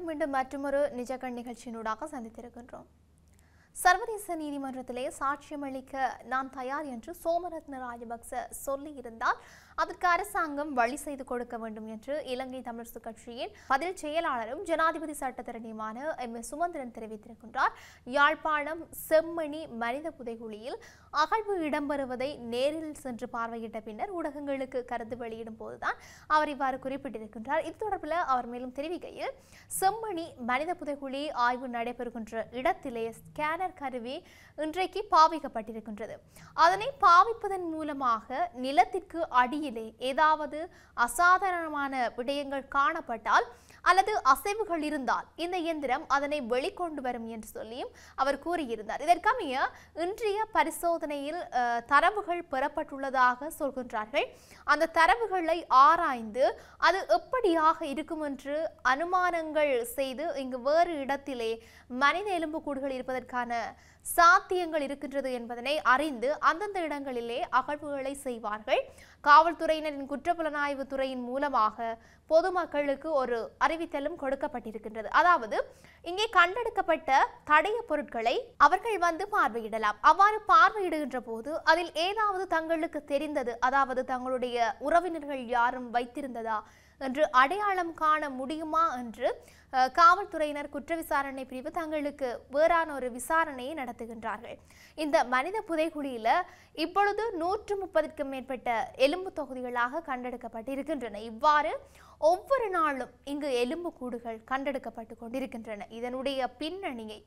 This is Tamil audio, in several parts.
வணக்கம். மீண்டும் மற்றொரு நிஜகண் நிகழ்ச்சியினூடாக சந்தித்திருக்கின்றோம். சர்வதேச நீதிமன்றத்திலே சாட்சியமளிக்க நான் தயார் என்று சோமரத்ன ராஜபக்ச சொல்லியிருந்தால் அதற்கு அரசாங்கம் வழி செய்து கொடுக்க வேண்டும் என்று இலங்கை தமிழரசு கட்சியின் பதில் செயலாளரும் ஜனாதிபதி சட்டத்தரணியுமான எம்.ஏ. சுமந்திரன் தெரிவித்திருக்கின்றார். யாழ்ப்பாணம் செம்மணி மனித புதைகுழியில் அகழ்வு இடம்பெறுவதை நேரில் சென்று பார்வையிட்ட பின்னர் ஊடகங்களுக்கு கருத்து வெளியிடும் போதுதான் அவர் இவ்வாறு குறிப்பிட்டிருக்கின்றார். இது தொடர்பில் அவர் மேலும் தெரிவிக்கையில், செம்மணி மனித புதைகுழி ஆய்வு நடைபெறுகின்ற இடத்திலே ஸ்கேனர் கருவி இன்றைக்கு பாவிக்கப்பட்டிருக்கின்றது. அதனை பாவிப்பதன் மூலமாக நிலத்திற்கு அடியிலே ஏதாவது அசாதாரணமான விடயங்கள் காணப்பட்டால் அல்லது அசைவுகள் இருந்தால் இந்த இயந்திரம் அதனை வெளிக்கொண்டு வரும் என்று சொல்லியும் அவர் கூறியிருந்தார். இதற்கமைய இன்றைய பரிசோதனையில் தரவுகள் பெறப்பட்டுள்ளதாக சொல்கின்றார்கள். அந்த தரவுகளை ஆராய்ந்து அது எப்படியாக இருக்கும் என்று அனுமானங்கள் செய்து இங்கு வேறு இடத்திலே மனித எலும்புக்கூடுகள் இருப்பதற்கான சாத்தியங்கள் இருக்கின்றது என்பதனை அறிந்து அந்தந்த இடங்களிலே அகழ்வுகளை செய்வார்கள். காவல்துறையினரின் குற்றப்புலனாய்வு துறையின் மூலமாக பொதுமக்களுக்கு ஒரு அறிவித்தலும் கொடுக்கப்பட்டிருக்கின்றது. அதாவது இங்கே கண்டெடுக்கப்பட்ட தடய பொருட்களை அவர்கள் வந்து பார்வையிடலாம். அவ்வாறு பார்வையிடுகின்ற போது அதில் ஏதாவது தங்களுக்கு தெரிந்தது, அதாவது தங்களுடைய உறவினர்கள் யாரும் வைத்திருந்ததா என்று அடையாளம் காண முடியுமா என்று காவல்துறையினர் குற்ற விசாரணை பிரிவு தங்களுக்கு வேறான ஒரு விசாரணையை நடத்துகின்றார்கள். இந்த மனித புதைகுழியில இப்பொழுது 130க்கும் மேற்பட்ட எலும்பு தொகுதிகளாக கண்டெடுக்கப்பட்டிருக்கின்றன. இவ்வாறு ஒவ்வொரு நாளும் இங்கு எலும்பு கூடுகள் கண்டெடுக்கப்பட்டு கொண்டிருக்கின்றன. இதனுடைய பின்னணியை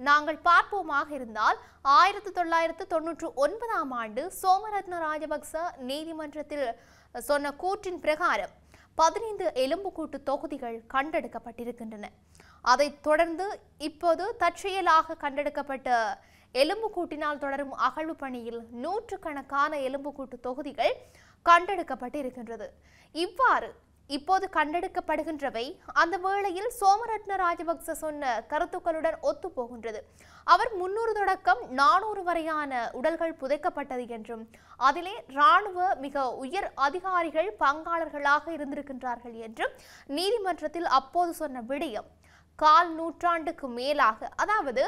நாங்கள் பார்ப்போமாக இருந்தால் 1999ஆம் ஆண்டு சோமரத்ன ராஜபக்ச நீதிமன்றத்தில் சொன்ன கூற்றின் பிரகாரம் 15 எலும்புக்கூட்டு தொகுதிகள் கண்டெடுக்கப்பட்டிருக்கின்றன. அதைத் தொடர்ந்து இப்போது தற்செயலாக கண்டெடுக்கப்பட்ட எலும்புக்கூட்டினால் தொடரும் அகழ்வு பணியில் 100கணக்கான எலும்புக்கூட்டு தொகுதிகள் கண்டெடுக்கப்பட்டு இருக்கின்றது. இவ்வாறு இப்போது கண்டெடுக்கப்படுகின்றவை அந்த வேளையில் சோமரத்ன ராஜபக்ச சொன்ன கருத்துக்களுடன் ஒத்து போகின்றது. அவர் 300 தொடக்கம் 400 வரையான உடல்கள் புதைக்கப்பட்டது என்றும் அதிலே இராணுவ மிக உயர் அதிகாரிகள் பங்காளர்களாக இருந்திருக்கின்றார்கள் என்றும் நீதிமன்றத்தில் அப்போது சொன்ன விடயம் கால் நூற்றாண்டுக்கு மேலாக, அதாவது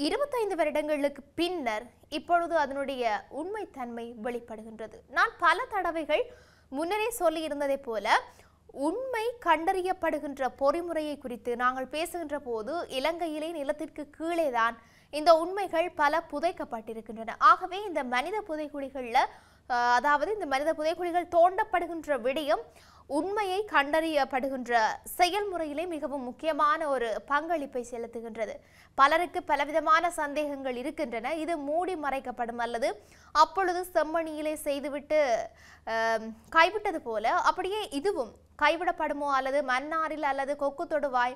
25 வருடங்களுக்கு பின்னர் இப்பொழுது அதனுடைய உண்மைத்தன்மை வெளிப்படுகின்றது. நான் பல தடவைகள் முன்னரே சொல்லி இருந்ததை போல உண்மை கண்டறியப்படுகின்ற பொறிமுறையை குறித்து நாங்கள் பேசுகின்ற போது இலங்கையிலே நிலத்திற்கு கீழேதான் இந்த உண்மைகள் பல புதைக்கப்பட்டிருக்கின்றன. ஆகவே இந்த மனித புதைகுழிகளில் அதாவது இந்த மனித புதைகுழிகள் தோண்டப்படுகின்ற விடயம் உண்மையை கண்டறியப்படுகின்ற செயல்முறையிலே மிகவும் முக்கியமான ஒரு பங்களிப்பை செலுத்துகின்றது. பலருக்கு பலவிதமான சந்தேகங்கள் இருக்கின்றன. இது மூடி மறைக்கப்படும் அல்லது அப்பொழுது செம்மணியிலே செய்துவிட்டு கைவிட்டது போல அப்படியே இதுவும் கைவிடப்படுமோ அல்லது மன்னாரில் அல்லது கொக்கு தொடுவாய்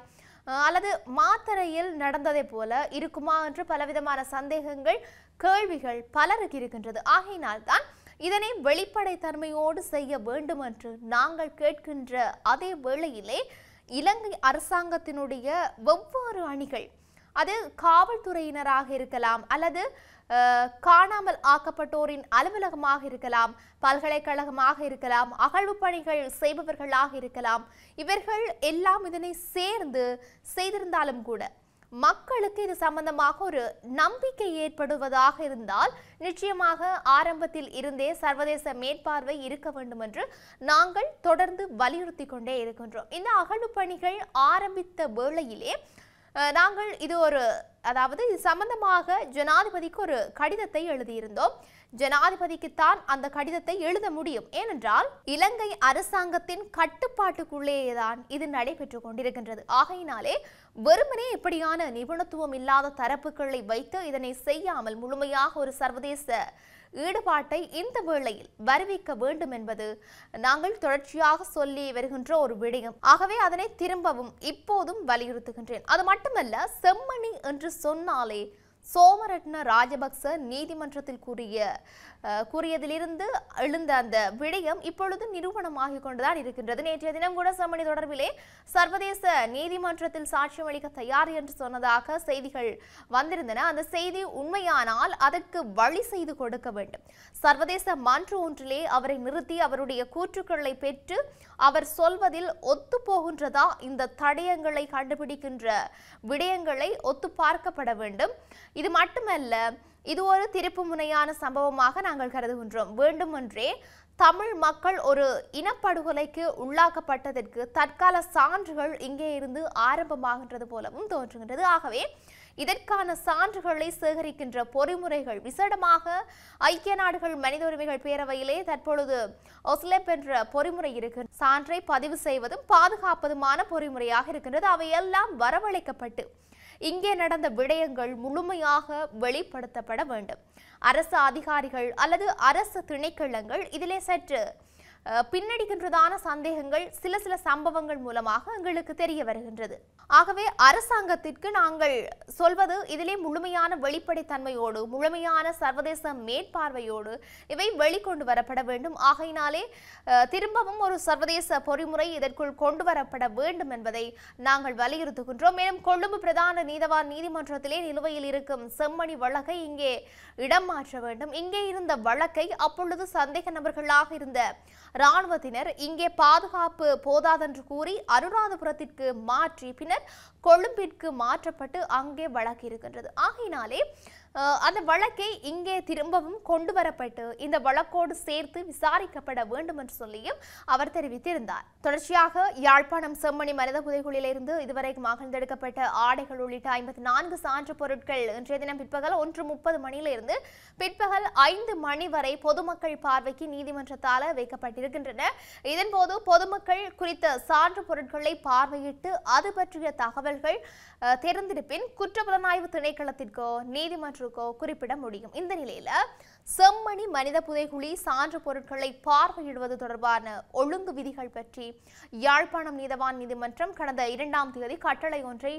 அல்லது மாத்தறையில் நடந்ததை போல இருக்குமா என்று பலவிதமான சந்தேகங்கள் கேள்விகள் பலருக்கு இருக்கின்றது. ஆகையினால்தான் இதனை வெளிப்படைத்தன்மையோடு செய்ய வேண்டும் என்று நாங்கள் கேட்கின்ற அதே வேளையிலே இலங்கை அரசாங்கத்தினுடைய வெவ்வேறு அணிகள், அது காவல்துறையினராக இருக்கலாம் அல்லது காணாமல் ஆக்கப்பட்டோரின் அலுவலகமாக இருக்கலாம், பல்கலைக்கழகமாக இருக்கலாம், அகழ்வு பணிகள் செய்பவர்களாக இருக்கலாம், இவர்கள் எல்லாம் இதனை சேர்ந்து செய்திருந்தாலும் கூட மக்களுக்கு இது சம்பந்தமாக ஒரு நம்பிக்கை ஏற்படுவதாக இருந்தால் நிச்சயமாக ஆரம்பத்தில் இருந்தே சர்வதேச மேற்பார்வை இருக்க வேண்டும் என்று நாங்கள் தொடர்ந்து வலியுறுத்தி கொண்டே இருக்கின்றோம். இந்த அகழ்வு பணிகள் ஆரம்பித்த வேளையிலே நாங்கள் இது சம்பந்தமாக ஜனாதிபதிக்கு ஒரு கடிதத்தை எழுதியிருந்தோம். ஜனாதிபதிக்குத்தான் அந்த கடிதத்தை எழுத முடியும். ஏனென்றால் இலங்கை அரசாங்கத்தின் கட்டுப்பாட்டுக்குள்ளேதான் இது நடைபெற்றுக் கொண்டிருக்கின்றது. ஆகையினாலே வெறுமனே இப்படியான நிபுணத்துவம் இல்லாத தரப்புகளை வைத்து இதனை செய்யாமல் முழுமையாக ஒரு சர்வதேச ஈடுபாட்டை இந்த வேளையில் வருவிக்க வேண்டும் என்பது நாங்கள் தொடர்ச்சியாக சொல்லி வருகின்ற ஒரு விடயம். ஆகவே அதனை திரும்பவும் இப்போதும் வலியுறுத்துகின்றேன். அது மட்டுமல்ல, செம்மணி என்று சொன்னாலே சோமரட்ன ராஜபக்ச நீதிமன்றத்தில் கூறியதிலிருந்து எழுந்த அந்த விடயம் இப்பொழுது நிரூபணமாகிக் கொண்டுதான் இருக்கின்றது. நேற்றைய தினம் கூட செம்மணி தொடர்பிலே சர்வதேச நீதிமன்றத்தில் சாட்சியம் அளிக்க தயார் என்று சொன்னதாக செய்திகள் வந்திருந்தன. அந்த செய்தி உண்மையானால் அதற்கு வழி செய்து கொடுக்க வேண்டும். சர்வதேச மன்ற ஒன்றிலே அவரை நிறுத்தி அவருடைய கூற்றுக்களை பெற்று அவர் சொல்வதில் ஒத்து போகின்றதா, இந்த தடயங்களை கண்டுபிடிக்கின்ற விடயங்களை ஒத்து பார்க்கப்பட வேண்டும். இது மட்டுமல்ல, இது ஒரு திருப்பு முனையான சம்பவமாக நாங்கள் கருதுகின்றோம். வேண்டுமென்றே தமிழ் மக்கள் ஒரு இனப்படுகொலைக்கு உள்ளாக்கப்பட்டதற்கு தற்கால சான்றுகள் இங்கே இருந்து ஆரம்பமாகின்றது போலவும் தோன்றுகின்றது. ஆகவே இதற்கான சான்றுகளை சேகரிக்கின்ற பொறிமுறைகள் விசேடமாக ஐக்கிய நாடுகள் மனித உரிமைகள் பேரவையிலே தற்பொழுது ஒஸ்லெப் என்ற பொறிமுறை இருக்கு. சான்றை பதிவு செய்வதும் பாதுகாப்பதுமான பொறிமுறையாக இருக்கின்றது. அவையெல்லாம் வரவழைக்கப்பட்டு இங்கே நடந்த விடயங்கள் முழுமையாக வெளிப்படுத்தப்பட வேண்டும். அரசு அதிகாரிகள் அல்லது அரசு திணைக்களங்கள் இதிலே சற்று பின்னடிக்கின்றதான சந்தேகங்கள் சில சம்பவங்கள் மூலமாக எங்களுக்கு தெரிய வருகின்றது. ஆகவே அரசாங்கத்திற்கு நாங்கள் சொல்வது இதிலே முழுமையான வெளிப்படைத்தன்மையோடு முழுமையான சர்வதேச மேற்பார்வையோடு இவை வெளிக்கொண்டு வரப்பட வேண்டும். ஆகையினாலே திரும்பவும் ஒரு சர்வதேச பொறிமுறை இதற்குள் கொண்டு வரப்பட வேண்டும் என்பதை நாங்கள் வலியுறுத்துகின்றோம். மேலும் கொழும்பு பிரதான நீதவான் நீதிமன்றத்திலே நிலுவையில் இருக்கும் செம்மணி வழக்கை இங்கே இடம் மாற்ற வேண்டும். இங்கே இருந்த வழக்கை அப்பொழுது சந்தேக நபர்களாக இருந்த இராணுவத்தினர் இங்கே பாதுகாப்பு போதாதென்று கூறி அனுராதபுரத்திற்கு மாற்றி பின்னர் கொழும்பிற்கு மாற்றப்பட்டு அங்கே வழக்கு இருக்கின்றது. ஆகையினாலே அந்த வழக்கை இங்கே திரும்பவும் கொண்டு வரப்பட்டு இந்த வழக்கோடு சேர்த்து விசாரிக்கப்பட வேண்டும் என்று சொல்லியும் அவர் தெரிவித்திருந்தார். தொடர்ச்சியாக யாழ்ப்பாணம் செம்மணி மனித புதைகுழியிலிருந்து இதுவரை மகிழ்ந்தெடுக்கப்பட்ட ஆடைகள் உள்ளிட்ட 54 சான்று பொருட்கள் இன்றைய தினம் பிற்பகல் 1:30 மணியிலிருந்து பிற்பகல் 5 மணி வரை பொதுமக்கள் பார்வைக்கு நீதிமன்றத்தால் வைக்கப்பட்டிருக்கின்றன. இதன்போது பொதுமக்கள் குறித்த சான்று பொருட்களை பார்வையிட்டு அது பற்றிய தகவல்கள் தெரிந்திருப்பின் குற்றப்புலனாய்வு திணைக்களத்திற்கோ நீதிமன்றக்கோ குறிப்பிட முடியும். இந்த நிலையில செம்மணி மனித புதைகுழி சான்று பொருட்களை பார்வையிடுவது தொடர்பான ஒழுங்கு விதிகள் பற்றி யாழ்ப்பாணம் நீதவான் நீதிமன்றம் கடந்த 2ஆம் தேதி கட்டளை ஒன்றை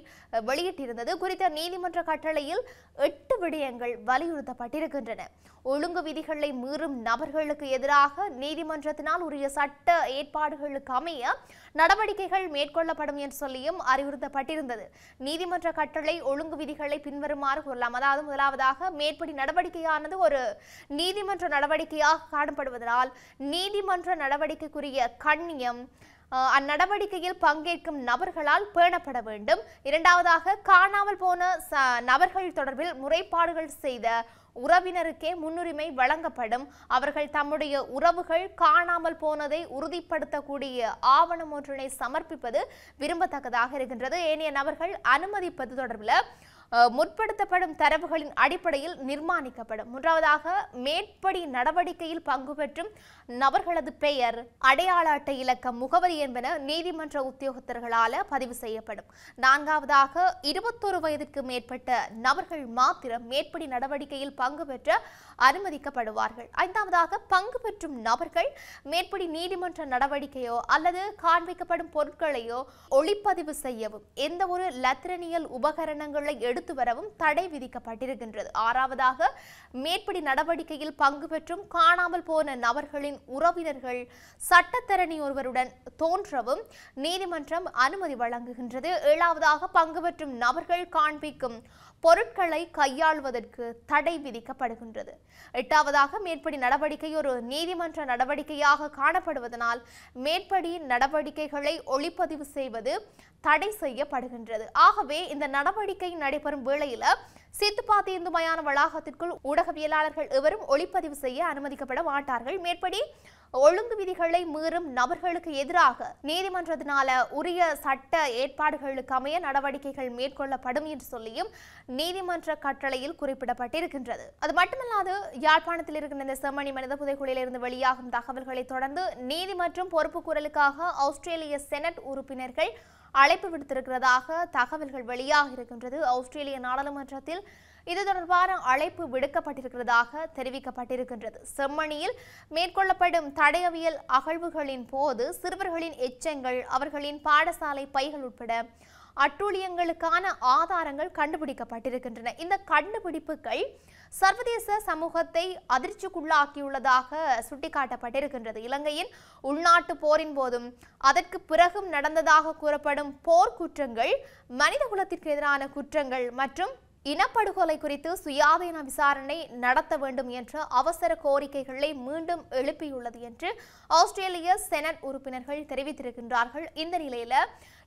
வெளியிட்டிருந்தது. குறித்த நீதிமன்ற கட்டளையில் 8 விடயங்கள் வலியுறுத்தப்பட்டிருக்கின்றன. ஒழுங்கு விதிகளை மீறும் நபர்களுக்கு எதிராக நீதிமன்றத்தினால் உரிய சட்ட ஏற்பாடுகளுக்கு அமைய நடவடிக்கைகள் மேற்கொள்ளப்படும் என்று சொல்லியும் அறிவுறுத்தப்பட்டிருந்தது. நீதிமன்ற கட்டளை ஒழுங்கு விதிகளை பின்வருமாறு கூறலாம். அதாவது முதலாவதாக, மேற்படி நடவடிக்கையானது ஒரு நீதிமன்ற நடவடிக்கையாக காணப்படுவதனால் நீதிமன்ற நடவடிக்கைக்குரிய கண்ணியம் அந்நடவடிக்கையில் பங்கேற்கும் நபர்களால் பேணப்பட வேண்டும். இரண்டாவதாக, காணாமல் போன நபர்கள் தொடர்பில் முறைப்பாடுகள் செய்த உறவினருக்கே முன்னுரிமை வழங்கப்படும். அவர்கள் தம்முடைய உறவுகள் காணாமல் போனதை உறுதிப்படுத்தக்கூடிய ஆவணம் ஒன்றினை சமர்ப்பிப்பது விரும்பத்தக்கதாக இருக்கின்றது. ஏனைய நபர்கள் அனுமதிப்பது தொடர்பில் முற்படுத்தப்படும் தரவுகளின் அடிப்படையில் நிர்மாணிக்கப்படும். மூன்றாவதாக, மேற்படி நடவடிக்கையில் பங்கு பெற்றும் நபர்களது பெயர், அடையாள அட்டை இலக்கம், முகவரி என்பன நீதிமன்ற உத்தியோகத்தர்களால் பதிவு செய்யப்படும். நான்காவதாக, 21 வயதிற்கு மேற்பட்ட நபர்கள் மாத்திரம் மேற்படி நடவடிக்கையில் பங்கு பெற்ற அனுமதிக்கப்படுவார்கள். ஐந்தாவதாக, பங்கு பெற்றும் நபர்கள் மேற்படி நீதிமன்ற நடவடிக்கையோ அல்லது காண்பிக்கப்படும் பொருட்களையோ ஒளிப்பதிவு செய்யவும் எந்த ஒரு லத்திரனியல் உபகரணங்களை எடுத்து வரவும் தடை விதிக்கப்பட்டிருக்கின்றது. ஆறாவதாக, மேற்படி நடவடிக்கையில் பங்கு பெற்றும் காணாமல் போன நபர்களின் உறவினர்கள் சட்டத்தரணி ஒருவருடன் தோன்றவும் நீதிமன்றம் அனுமதி வழங்குகின்றது. ஏழாவதாக, பங்கு பெற்றும் நபர்கள் காண்பிக்கும் பொருட்களை கையாளுவதற்கு தடை விதிக்கப்படுகின்றது. எட்டாவதாக, மேற்படி நடவடிக்கை ஒரு நீதிமன்ற நடவடிக்கையாக காணப்படுவதனால் மேற்படி நடவடிக்கைகளை ஒளிப்பதிவு செய்வது தடை செய்யப்படுகின்றது. ஆகவே இந்த நடவடிக்கை நடைபெறும் வேளையில சித்துப்பாத்தி இந்து மயான வளாகத்திற்குள் ஊடகவியலாளர்கள் எவரும் ஒளிப்பதிவு செய்ய அனுமதிக்கப்பட மாட்டார்கள். மேற்படி ஒழுங்கு விதிகளை மீறும் நபர்களுக்கு எதிராக நீதிமன்றத்தினால உரிய சட்ட ஏற்பாடுகளுக்கு அமைய நடவடிக்கைகள் மேற்கொள்ளப்படும் என்று சொல்லியும் நீதிமன்ற கட்டளையில் குறிப்பிடப்பட்டிருக்கின்றது. அது மட்டுமல்லாது, யாழ்ப்பாணத்தில் இருக்கின்ற இந்த செம்மணி மனித புதைகுழியிலிருந்து வெளியாகும் தகவல்களை தொடர்ந்து நீதிமன்றம் பொறுப்புக்கூறலுக்காக ஆஸ்திரேலிய செனட் உறுப்பினர்கள் அழைப்பு விடுத்திருக்கிறதாக தகவல்கள் வெளியாக இருக்கின்றது. ஆஸ்திரேலிய நாடாளுமன்றத்தில் இது தொடர்பான அழைப்பு விடுக்கப்பட்டிருக்கிறதாக தெரிவிக்கப்பட்டிருக்கின்றது. செம்மணியில் மேற்கொள்ளப்படும் தடயவியல் அகழ்வுகளின் போது சிறுவர்களின் எச்சங்கள், அவர்களின் பாடசாலை பைகள் உட்பட அட்டூழியங்களுக்கான ஆதாரங்கள் கண்டுபிடிக்கப்பட்டிருக்கின்றன. இந்த கண்டுபிடிப்புகள் சர்வதேச சமூகத்தை அதிர்ச்சிக்குள்ளாக்கியுள்ளதாக சுட்டிக்காட்டப்பட்டிருக்கின்றது. இலங்கையின் உள்நாட்டு போரின் போதும் அதற்கு பிறகும் நடந்ததாக கூறப்படும் போர் குற்றங்கள், மனிதகுலத்திற்கு எதிரான குற்றங்கள் மற்றும் இனப்படுகொலை குறித்து சுயாதீன விசாரணை நடத்த வேண்டும் என்ற அவசர கோரிக்கைகளை மீண்டும் எழுப்பியுள்ளது என்று ஆஸ்திரேலிய செனட் உறுப்பினர்கள் தெரிவித்திருக்கின்றார்கள். இந்த நிலையில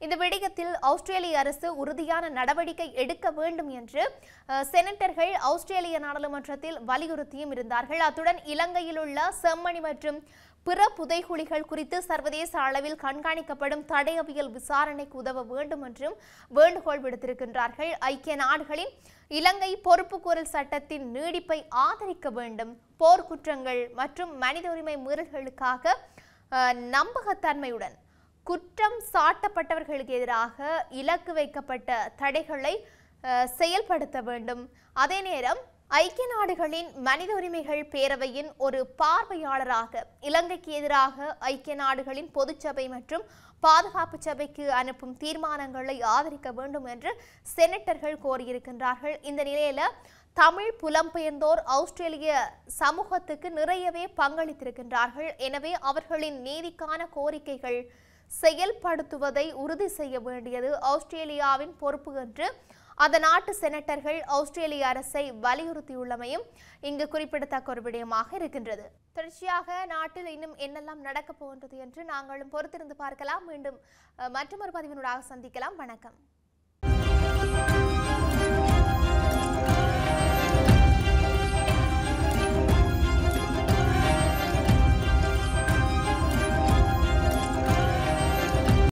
இந்த விடயத்தில் ஆஸ்திரேலிய அரசு உறுதியான நடவடிக்கை எடுக்க வேண்டும் என்று செனட்டர்கள் ஆஸ்திரேலிய நாடாளுமன்றத்தில் வலியுறுத்தியும் இருந்தார்கள். அத்துடன் இலங்கையில் உள்ள செம்மணி மற்றும் பிற புதைகுழிகள் குறித்து சர்வதேச அளவில் கண்காணிக்கப்படும் தடயவியல் விசாரணைக்கு உதவ வேண்டும் என்றும் வேண்டுகோள் விடுத்திருக்கின்றார்கள். ஐக்கிய நாடுகளின் இலங்கை பொறுப்புக்கூறல் சட்டத்தின் நீடிப்பை ஆதரிக்க வேண்டும். போர்க்குற்றங்கள் மற்றும் மனித உரிமை மீறல்களுக்காக நம்பகத்தன்மையுடன் குற்றம் சாட்டப்பட்டவர்களுக்கு எதிராக இலக்கு வைக்கப்பட்ட தடைகளை செயல்படுத்த வேண்டும். அதே நேரம் ஐக்கிய நாடுகளின் மனித உரிமைகள் பேரவையின் ஒரு பார்வையாளராக இலங்கைக்கு எதிராக ஐக்கிய நாடுகளின் பொதுச்சபை மற்றும் பாதுகாப்பு சபைக்கு அனுப்பும் தீர்மானங்களை ஆதரிக்க வேண்டும் என்று செனட்டர்கள் கோரியிருக்கின்றார்கள். இந்த நிலையில தமிழ் புலம்பெயர்ந்தோர் ஆஸ்திரேலிய சமூகத்துக்கு நிறையவே பங்களித்திருக்கின்றார்கள். எனவே அவர்களின் நீதிக்கான கோரிக்கைகள் செயல்படுத்துவதை உறுதி செய்ய வேண்டியது ஆஸ்திரேலியாவின் பொறுப்பு என்று அந்த நாட்டு செனட்டர்கள் ஆஸ்திரேலிய அரசை வலியுறுத்தியுள்ளமையும் இங்கு குறிப்பிடத்தக்க ஒரு விடயமாக இருக்கின்றது. தொடர்ச்சியாக நாட்டில் இன்னும் என்னெல்லாம் நடக்கப் போகின்றது என்று நாங்களும் பொறுத்திருந்து பார்க்கலாம். மீண்டும் மற்றொரு பதிவினூடாக சந்திக்கலாம். வணக்கம்.